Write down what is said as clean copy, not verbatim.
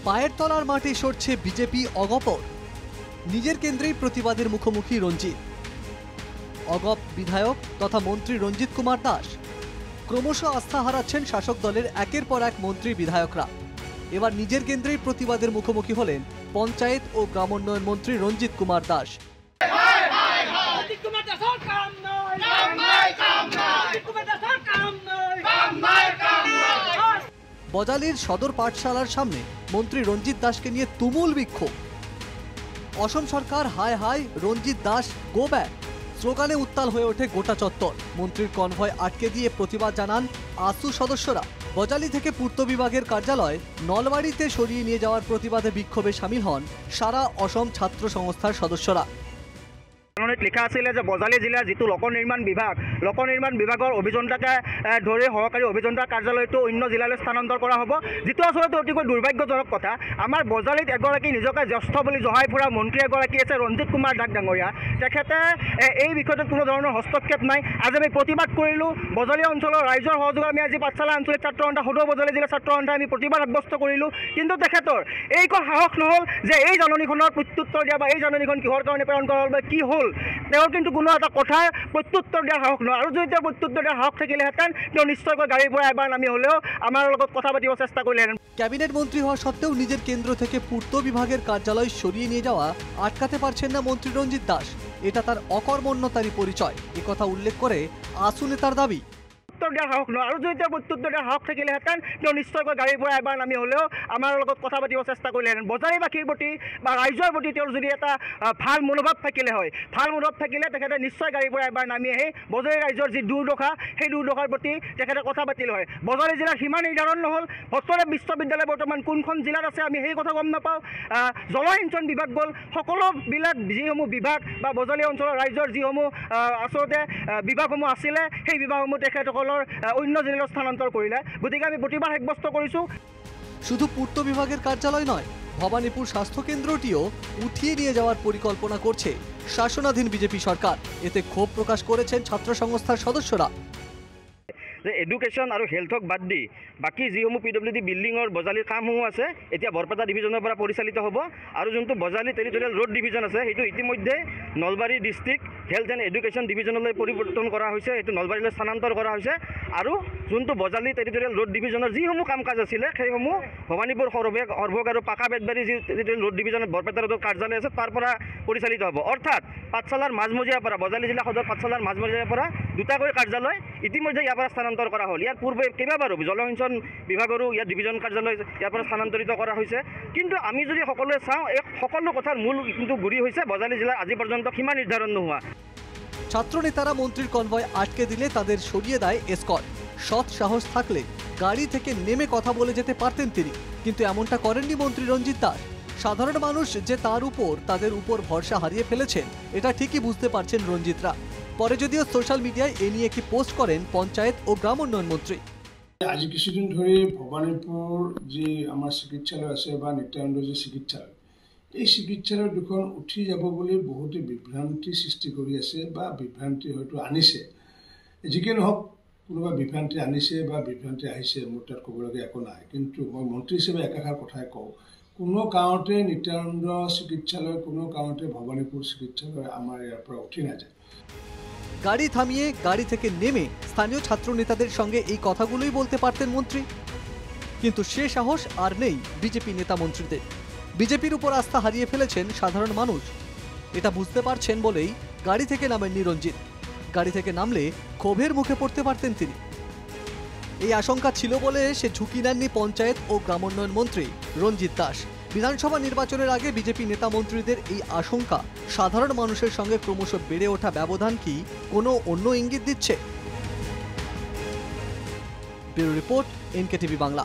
পায়ের তলার মাটি সরছে বিজেপি অগপর। নিজের কেন্দ্রেই প্রতিবাদের মুখোমুখি রঞ্জিত। অগপ বিধায়ক তথা মন্ত্রী রঞ্জিত কুমার দাস ক্রমশ আস্থা হারাচ্ছেন শাসক দলের একের পর এক মন্ত্রী বিধায়করা। এবার নিজের কেন্দ্রেই প্রতিবাদের মুখোমুখি হলেন পঞ্চায়েত ও গ্রামোন্নয়ন মন্ত্রী রঞ্জিত কুমার দাস। বজালির সদর পাঠশালার সামনে মন্ত্রী রঞ্জিত দাসকে নিয়ে তুমুল বিক্ষোভ। অসম সরকার হায় হায়, রঞ্জিত দাস গো ব্যাক স্লোগানে উত্তাল হয়ে ওঠে গোটা চত্বর। মন্ত্রীর কনভয় আটকে দিয়ে প্রতিবাদ জানান আসু সদস্যরা। বজালি থেকে পূর্ত বিভাগের কার্যালয় নলবাড়িতে সরিয়ে নিয়ে যাওয়ার প্রতিবাদে বিক্ষোভে সামিল হন সারা অসম ছাত্র সংস্থার সদস্যরা। লিখা আছিলে যে বজালি জিলাৰ যিটো লোক নিৰ্মাণ বিভাগৰ অভিযন্তাকে ধৰি সহকাৰী অভিযন্তাৰ কাৰ্যালয়টো অন্য জিলালৈ স্থানান্তৰ কৰা হ'ব, যিটো আচলতে অতিকৈ দুৰ্ভাগ্যজনক কথা। আমাৰ বজালিত এগৰাকী নিজকে জ্যেষ্ঠ বুলি জহাই ফুৰা মন্ত্ৰী এগৰাকী আছে ৰঞ্জিত কুমাৰ দাস ডাঙৰীয়া। তেখেতে এই বিষয়টোত কোনো ধৰণৰ হস্তক্ষেপ নাই। আজি আমি প্ৰতিবাদ কৰিলোঁ। বজালি অঞ্চলৰ ৰাইজৰ সহযোগত আমি আজি পাঠশালা আঞ্চলিক ছাত্ৰ সন্থা সদৌ বজালি জিলা ছাত্ৰ সন্থাই আমি প্ৰতিবাদ সাব্যস্ত কৰিলোঁ। কিন্তু তেখেতৰ এইকণ সাহস নহ'ল যে এই জাননীখনৰ প্ৰত্যুত্তৰ দিয়া বা এই জাননীখন কিহৰ কাৰণে প্ৰেৰণ কৰা হ'ল বা কি হ'ল তেওঁ কিন্তু কোনো এটা কথাৰ প্ৰত্যুত্তৰ দিয়াৰ সাহস নহয়। আৰু যদি তেওঁ প্ৰত্যুত্তৰ দিয়াৰ সাহস থাকিলেহেঁতেন তেওঁ নিশ্চয়কৈ গাড়ীৰ পৰা এবাৰ নামি হ'লেও আমাৰ লগত কথা পাতিব চেষ্টা কৰিলেহেঁতেন। ক্যাবিনেট মন্ত্রী হওয়া সত্ত্বেও নিজের কেন্দ্র থেকে পূর্ত বিভাগের কার্যালয় সরিয়ে নিয়ে যাওয়া আটকাতে পারছেন না মন্ত্রী রঞ্জিত দাস। এটা তার অকর্মণ্যতারই পরিচয়, একথা উল্লেখ করে আসু নেতার দাবি। দিয়াৰ সাহস নহয়। আৰু যদি তেওঁ প্ৰত্যুত্তৰ দিয়াৰ সাহস থাকিলেহেঁতেন তেওঁ নিশ্চয়কৈ গাড়ীৰ পৰা এবাৰ নামি হ'লেও আমাৰ লগত কথা পাতিব চেষ্টা কৰিলেহেঁতেন। বজাৰীবাসীৰ প্ৰতি বা ৰাইজৰ প্ৰতি তেওঁৰ যদি এটা ভাল মনোভাৱ থাকিলে হয়, ভাল মনোভাৱ থাকিলে তেখেতে নিশ্চয় গাড়ীৰ পৰা এবাৰ নামি আহি বজাৰী ৰাইজৰ যি দুৰ্দশা সেই দুৰ্দশাৰ প্ৰতি তেখেতে কথা পাতিলে হয়। বজাৰী জিলাৰ সীমা নিৰ্ধাৰণ নহ'ল। ভট্টদেৱ বিশ্ববিদ্যালয় বৰ্তমান কোনখন জিলাত আছে আমি সেই কথা গম নাপাওঁ। জলসিঞ্চন বিভাগ গ'ল। সকলোবিলাক যিসমূহ বিভাগ বা বজালী অঞ্চলৰ ৰাইজৰ যিসমূহ আচলতে বিভাগসমূহ আছিলে সেই বিভাগসমূহ তেখেতসকলৰ অন্য জিলালৈ স্থানান্তৰ কৰিলে। গতিকে আমি প্ৰতিবাদ সাব্যস্ত কৰিছোঁ। শুধু পূর্ত বিভাগের কার্যালয় নয়, ভবানীপুর স্বাস্থ্য কেন্দ্রটিও উঠিয়ে নিয়ে যাওয়ার পরিকল্পনা করছে শাসনাধীন বিজেপি সরকার। এতে ক্ষোভ প্রকাশ করেছেন ছাত্র সংস্থার সদস্যরা। যে এডুকেশ্যন আৰু হেল্থক বাদ দি বাকী যিসমূহ PWD বিল্ডিঙৰ বজালিৰ কামসমূহ আছে এতিয়া বৰপেটা ডিভিজনৰ পৰা পৰিচালিত হ'ব। আৰু যোনটো বজালি টেৰিটৰিয়েল ৰোড ডিভিজন আছে সেইটো ইতিমধ্যে Nalbari district health and education ডিভিজনলৈ পৰিৱৰ্তন কৰা হৈছে, সেইটো নলবাৰীলৈ স্থানান্তৰ কৰা হৈছে। আৰু যোনটো বজালি টেৰিটৰিয়েল ৰোড ডিভিজনৰ যিসমূহ কাম কাজ আছিলে সেইসমূহ ভবানীপুৰ সৰভোগ আৰু পাকা বেতবাৰী যি টেৰিটৰিয়েল ৰোড ডিভিজনত বৰপেটা ৰোডৰ কাৰ্যালয় আছে তাৰ পৰা পৰিচালিত হ'ব। অৰ্থাৎ পাঠশালাৰ মাজমজিয়াৰ পৰা বজালি জিলা সদৰ পাঠশালাৰ মাজমজিয়াৰ পৰা দুটাকৈ কাৰ্যালয় ইতিমধ্যে ইয়াৰ পৰা স্থানান্তৰ কৰা হ'ল। ইয়াৰ পূৰ্বে কেইবাবাৰো জলসিঞ্চন বিভাগৰো ইয়াৰ ডিভিজন কাৰ্যালয় ইয়াৰ পৰা স্থানান্তৰিত কৰা হৈছে। কিন্তু আমি যদি সকলোৱে চাওঁ এই সকলো কথাৰ মূল কিন্তু গুৰি হৈছে বজালি জিলাৰ আজি পৰ্যন্ত সীমা নিৰ্ধাৰণ নোহোৱা। ছাত্র নেতারা মন্ত্রীর কনভয় আটকে দিলে তাদের সরিয়ে দেয় এসকর্ট। সৎ সাহস থাকলে গাড়ি থেকে নেমে কথা বলে যেতে পারতেন তিনি, কিন্তু এমনটা করেননি মন্ত্রী রঞ্জিত দাস। সাধারণ মানুষ যে তাদের উপর ভরসা হারিয়ে ফেলেছেন এটা ঠিকই বুঝতে পারছেন রঞ্জিতরা। পরে যদিও সোশ্যাল মিডিয়ায় এ নিয়ে একটি পোস্ট করেন পঞ্চায়েত ও গ্রাম উন্নয়ন মন্ত্রী। আজি কিছুদিন ধরে ভবানীপুর যে আমার চিকিৎসালয় আছে বা নিত্যানন্দ যে চিকিৎসালয়, এই চিকিৎসালয় দুখন উঠি যাব বুলি বহুতে বিভ্ৰান্তি সৃষ্টি কৰি আছে বা বিভ্ৰান্তি হয়তো আনিছে। যিকি নহওক কোনোবা বিভ্ৰান্তি আনিছে বা বিভ্ৰান্তি আহিছে, মোৰ তাত ক'বলগীয়া একো নাই। কিন্তু মই মন্ত্ৰী হিচাপে একাষাৰ কথাই কওঁ, কোনো কাৰণতে নিত্যানন্দ চিকিৎসালয়, কোনো কাৰণতে ভবানীপুৰ চিকিৎসালয় আমাৰ ইয়াৰ পৰা উঠি নাযায়। গাড়ি থামিয়ে গাড়ি থেকে নেমে স্থানীয় ছাত্র নেতাদের সঙ্গে এই কথাগুলোই বলতে পারতেন মন্ত্রী, কিন্তু সে সাহস আর নেই বিজেপি নেতা মন্ত্রীদের। বিজেপির উপর আস্থা হারিয়ে ফেলেছেন সাধারণ মানুষ, এটা বুঝতে পারছেন বলেই গাড়ি থেকে নামেননি রঞ্জিত। গাড়ি থেকে নামলে ক্ষোভের মুখে পড়তে পারতেন তিনি। এই আশঙ্কা ছিল বলে সে ঝুঁকি নেননি পঞ্চায়েত ও গ্রামোন্নয়ন মন্ত্রী রঞ্জিত দাস। বিধানসভা নির্বাচনের আগে বিজেপি নেতা মন্ত্রীদের এই আশঙ্কা সাধারণ মানুষের সঙ্গে ক্রমশ বেড়ে ওঠা ব্যবধান কি কোনো অন্য ইঙ্গিত দিচ্ছে? Bureau report, NKTV Bangla.